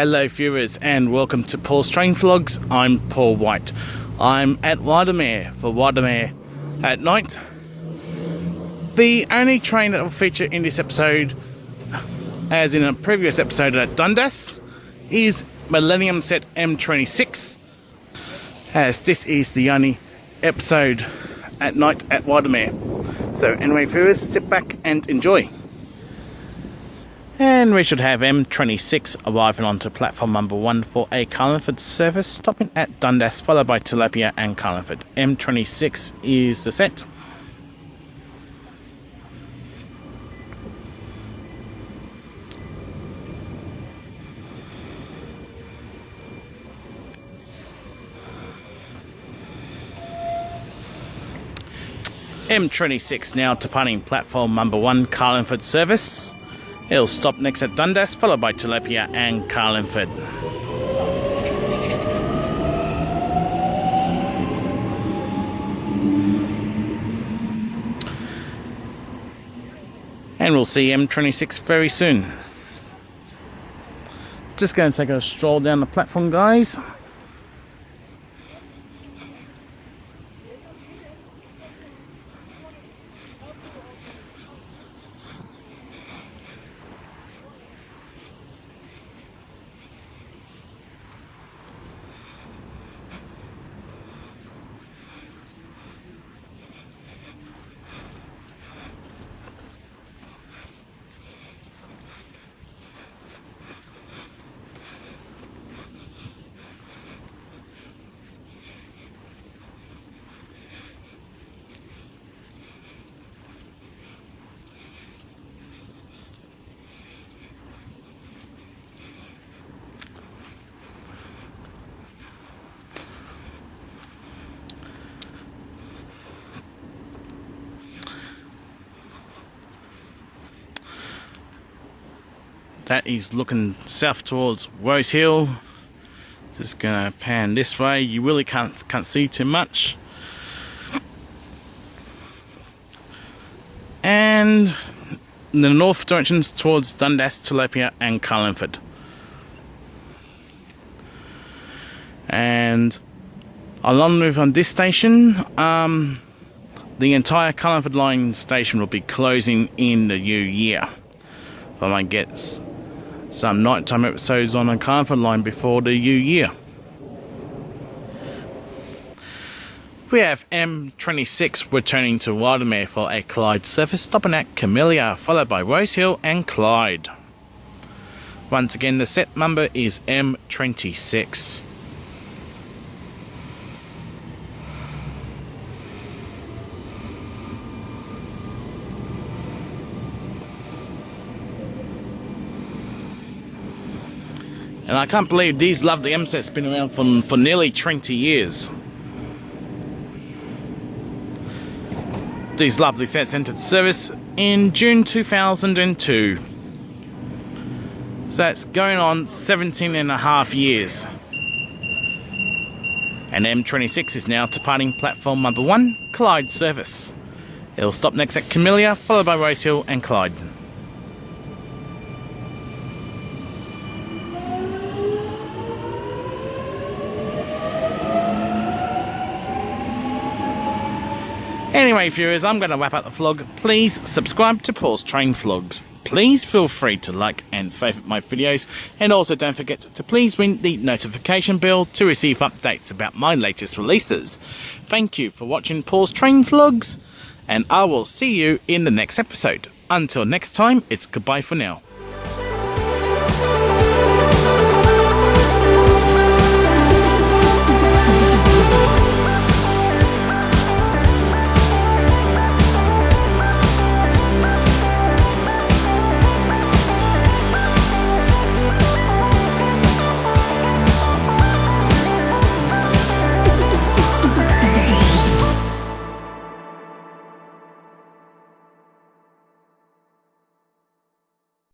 Hello viewers and welcome to Paul's Train Vlogs. I'm Paul White. I'm at Rydalmere for Rydalmere at night. The only train that will feature in this episode, as in a previous episode at Dundas, is Millennium Set M26, as this is the only episode at night at Rydalmere. So anyway viewers, sit back and enjoy. And we should have M26 arriving onto platform number 1 for a Carlingford service, stopping at Dundas, followed by Tilapia and Carlingford. M26 is the set. M26 now departing platform number 1 Carlingford service. It'll stop next at Dundas, followed by Tilapia and Carlingford. And we'll see M26 very soon. Just going to take a stroll down the platform, guys. That is looking south towards Rose Hill. Just gonna pan this way. You really can't see too much. And in the north directions towards Dundas, Tilapia and Carlingford. And along with on this station, the entire Carlingford line station will be closing in the new year. I might get some nighttime episodes on the Carlingford line before the new year. We have M26 returning to Rydalmere for a Clyde service, stopping at Camellia, followed by Rose Hill and Clyde. Once again, the set number is M26. And I can't believe these lovely M sets been around for nearly 20 years. These lovely sets entered service in June 2002. So that's going on 17 and a half years. And M26 is now departing platform number 1, Clyde service. It'll stop next at Camellia, followed by Rose Hill and Clyde. Anyway viewers, I'm going to wrap up the vlog. Please subscribe to Paul's Train Vlogs. Please feel free to like and favourite my videos, and also don't forget to please ring the notification bell to receive updates about my latest releases. Thank you for watching Paul's Train Vlogs, and I will see you in the next episode. Until next time, it's goodbye for now.